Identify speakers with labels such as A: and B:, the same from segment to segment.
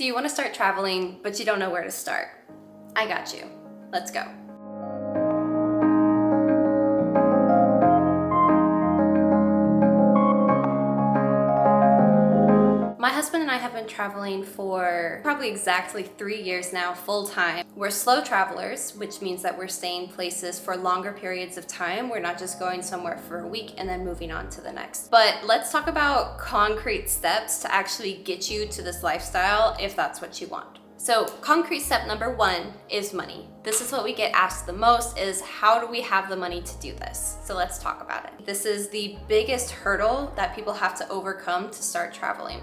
A: So you want to start traveling, but you don't know where to start. I got you. Let's go. My husband and I have been traveling for probably exactly 3 years now, full time. We're slow travelers, which means that we're staying places for longer periods of time. We're not just going somewhere for a week and then moving on to the next. But let's talk about concrete steps to actually get you to this lifestyle if that's what you want. So concrete step number 1 is money. This is what we get asked the most, is how do we have the money to do this? So let's talk about it. This is the biggest hurdle that people have to overcome to start traveling.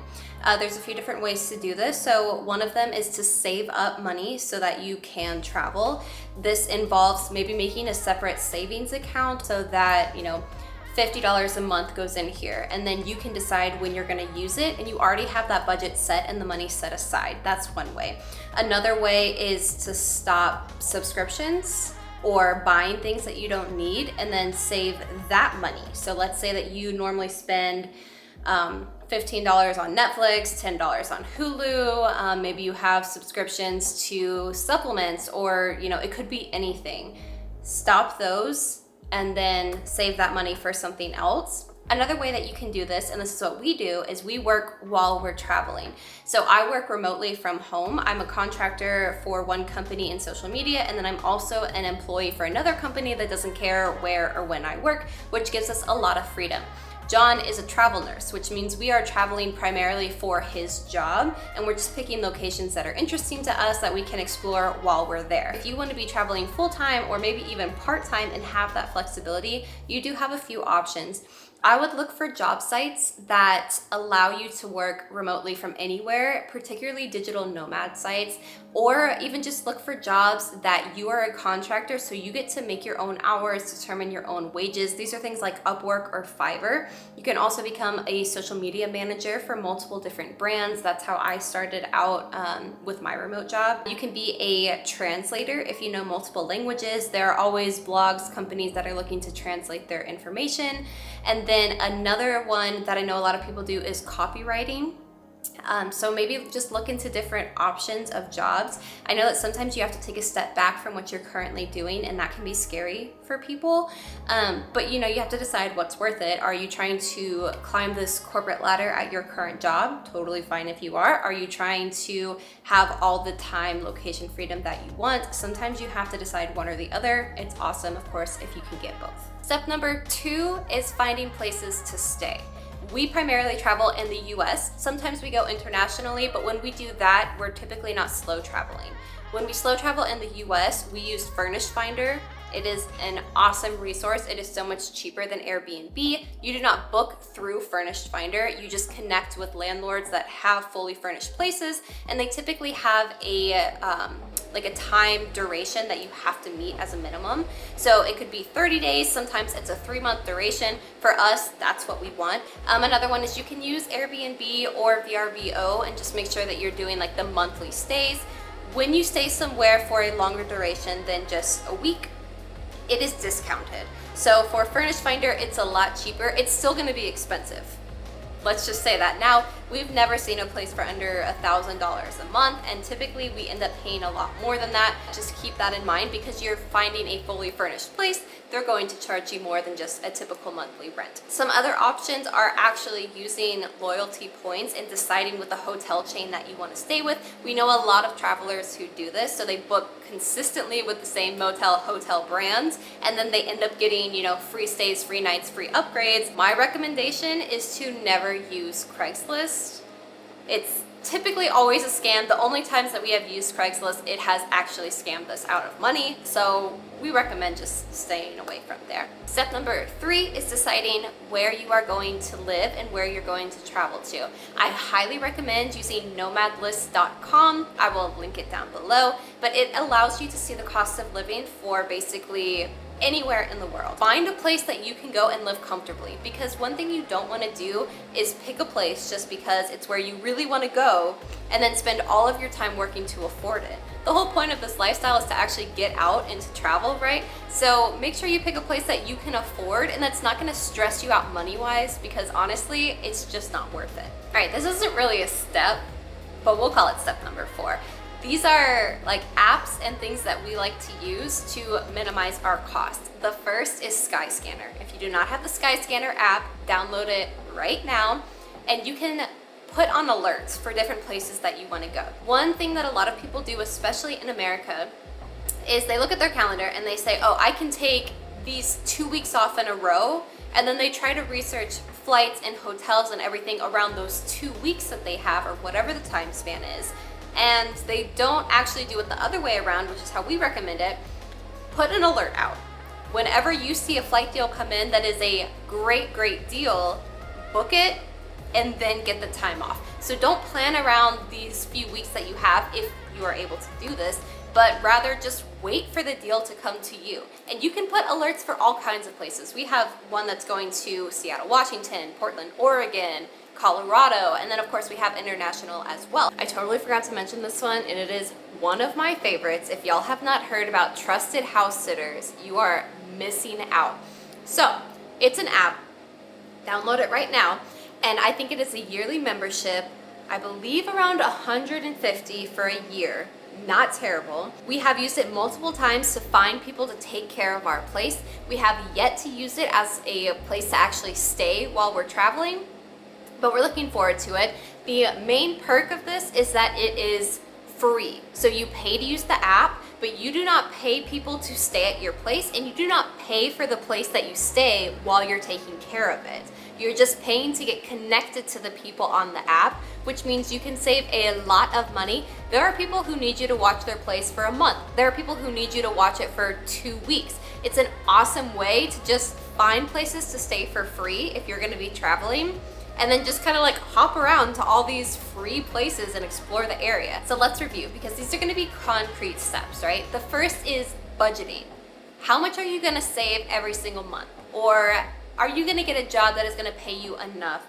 A: There's a few different ways to do this. So one of them is to save up money so that you can travel. This involves maybe making a separate savings account so that, $50 a month goes in here, and then you can decide when you're gonna use it, and you already have that budget set and the money set aside. That's one way. Another way is to stop subscriptions or buying things that you don't need and then save that money. So let's say that you normally spend $15 on Netflix, $10 on Hulu, maybe you have subscriptions to supplements, or it could be anything. Stop those and then save that money for something else. Another way that you can do this, and this is what we do, is we work while we're traveling. So I work remotely from home. I'm a contractor for one company in social media, and then I'm also an employee for another company that doesn't care where or when I work, which gives us a lot of freedom. John is a travel nurse, which means we are traveling primarily for his job, and we're just picking locations that are interesting to us that we can explore while we're there. If you want to be traveling full-time or maybe even part-time and have that flexibility, you do have a few options. I would look for job sites that allow you to work remotely from anywhere, particularly digital nomad sites, or even just look for jobs that you are a contractor, so you get to make your own hours, determine your own wages. These are things like Upwork or Fiverr. You can also become a social media manager for multiple different brands. That's how I started out with my remote job. You can be a translator if you know multiple languages. There are always blogs, companies that are looking to translate their information. And then another one that I know a lot of people do is copywriting. So maybe just look into different options of jobs. I know that sometimes you have to take a step back from what you're currently doing, and that can be scary for people. But you have to decide what's worth it. Are you trying to climb this corporate ladder at your current job? Totally fine if you are. Are you trying to have all the time location freedom that you want? Sometimes you have to decide one or the other. It's awesome, of course, if you can get both. Step number 2 is finding places to stay. We primarily travel in the US. Sometimes we go internationally, but when we do that, we're typically not slow traveling. When we slow travel in the US, we use Furnished Finder. It is an awesome resource. It is so much cheaper than Airbnb. You do not book through Furnished Finder. You just connect with landlords that have fully furnished places, and they typically have a time duration that you have to meet as a minimum. So it could be 30 days. Sometimes it's a 3-month duration. For us, that's what we want. Another one is you can use Airbnb or VRBO and just make sure that you're doing the monthly stays. When you stay somewhere for a longer duration than just a week, it is discounted. So for Furnished Finder, it's a lot cheaper. It's still gonna be expensive. Let's just say that. Now, we've never seen a place for under $1,000 a month, and typically we end up paying a lot more than that. Just keep that in mind, because you're finding a fully furnished place, they're going to charge you more than just a typical monthly rent. Some other options are actually using loyalty points and deciding with the hotel chain that you want to stay with. We know a lot of travelers who do this, so they book consistently with the same hotel brands, and then they end up getting, free stays, free nights, free upgrades. My recommendation is to never use Craigslist. It's typically always a scam. The only times that we have used Craigslist, it has actually scammed us out of money. So we recommend just staying away from there. Step number 3 is deciding where you are going to live and where you're going to travel to. I highly recommend using nomadlist.com. I will link it down below, but it allows you to see the cost of living for basically anywhere in the world. Find a place that you can go and live comfortably, because one thing you don't want to do is pick a place just because it's where you really want to go and then spend all of your time working to afford it. The whole point of this lifestyle is to actually get out and to travel, right? So make sure you pick a place that you can afford and that's not going to stress you out money-wise, because honestly, it's just not worth it. All right, this isn't really a step, but we'll call it step number 4. These are like apps and things that we like to use to minimize our costs. The first is Skyscanner. If you do not have the Skyscanner app, download it right now, and you can put on alerts for different places that you want to go. One thing that a lot of people do, especially in America, is they look at their calendar and they say, oh, I can take these 2 weeks off in a row, and then they try to research flights and hotels and everything around those 2 weeks that they have, or whatever the time span is, and they don't actually do it the other way around, which is how we recommend it. Put an alert out. Whenever you see a flight deal come in that is a great deal, book it and then get the time off. So don't plan around these few weeks that you have if you are able to do this, but rather just wait for the deal to come to you. And you can put alerts for all kinds of places. We have one that's going to Seattle, Washington, Portland, Oregon, Colorado, and then of course we have international as well. I totally forgot to mention this one, and it is one of my favorites. If y'all have not heard about Trusted House Sitters, you are missing out. So it's an app, download it right now, and I think it is a yearly membership, I believe around $150 for a year. Not terrible. We have used it multiple times to find people to take care of our place. We have yet to use it as a place to actually stay while we're traveling, but we're looking forward to it. The main perk of this is that it is free. So you pay to use the app, but you do not pay people to stay at your place, and you do not pay for the place that you stay while you're taking care of it. You're just paying to get connected to the people on the app, which means you can save a lot of money. There are people who need you to watch their place for a month. There are people who need you to watch it for 2 weeks. It's an awesome way to just find places to stay for free if you're gonna be traveling, and then just kind of like hop around to all these free places and explore the area. So let's review, because these are gonna be concrete steps, right? The first is budgeting. How much are you gonna save every single month? Or are you gonna get a job that is gonna pay you enough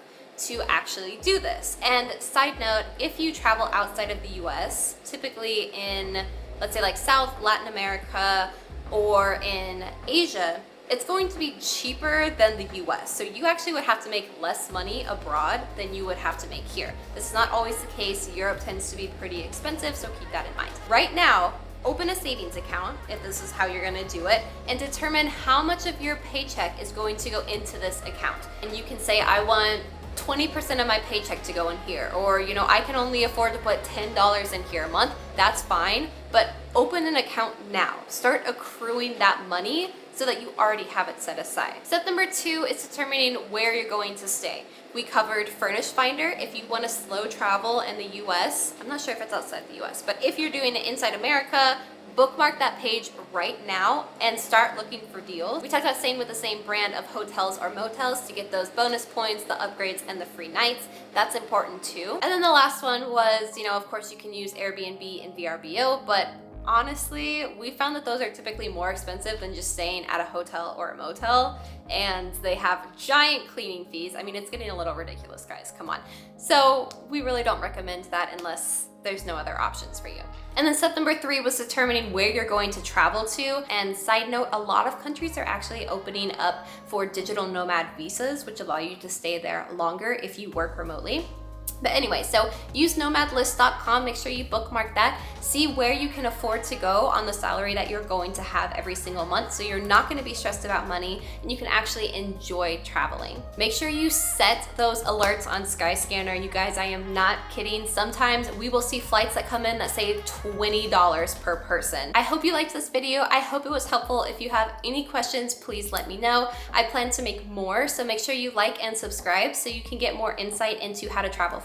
A: to actually do this? And side note, if you travel outside of the US, typically in, let's say like South, Latin America, or in Asia, it's going to be cheaper than the US. So you actually would have to make less money abroad than you would have to make here. This is not always the case. Europe tends to be pretty expensive, so keep that in mind. Right now, open a savings account, if this is how you're gonna do it, and determine how much of your paycheck is going to go into this account. And you can say, I want 20% of my paycheck to go in here, or I can only afford to put $10 in here a month. That's fine, but open an account now. Start accruing that money so that you already have it set aside. Step number 2 is determining where you're going to stay. We covered Furnish Finder. If you want to slow travel in the US, I'm not sure if it's outside the US, but if you're doing it inside America, bookmark that page right now and start looking for deals. We talked about staying with the same brand of hotels or motels to get those bonus points, the upgrades, and the free nights. That's important too. And then the last one was, of course you can use Airbnb and VRBO, but honestly, we found that those are typically more expensive than just staying at a hotel or a motel, and they have giant cleaning fees. I mean, it's getting a little ridiculous, guys, come on. So we really don't recommend that unless there's no other options for you. And then step number 3 was determining where you're going to travel to. And side note, a lot of countries are actually opening up for digital nomad visas, which allow you to stay there longer if you work remotely. But anyway, so use nomadlist.com, make sure you bookmark that, see where you can afford to go on the salary that you're going to have every single month, so you're not gonna be stressed about money and you can actually enjoy traveling. Make sure you set those alerts on Skyscanner. You guys, I am not kidding. Sometimes we will see flights that come in that say $20 per person. I hope you liked this video. I hope it was helpful. If you have any questions, please let me know. I plan to make more, so make sure you like and subscribe so you can get more insight into how to travel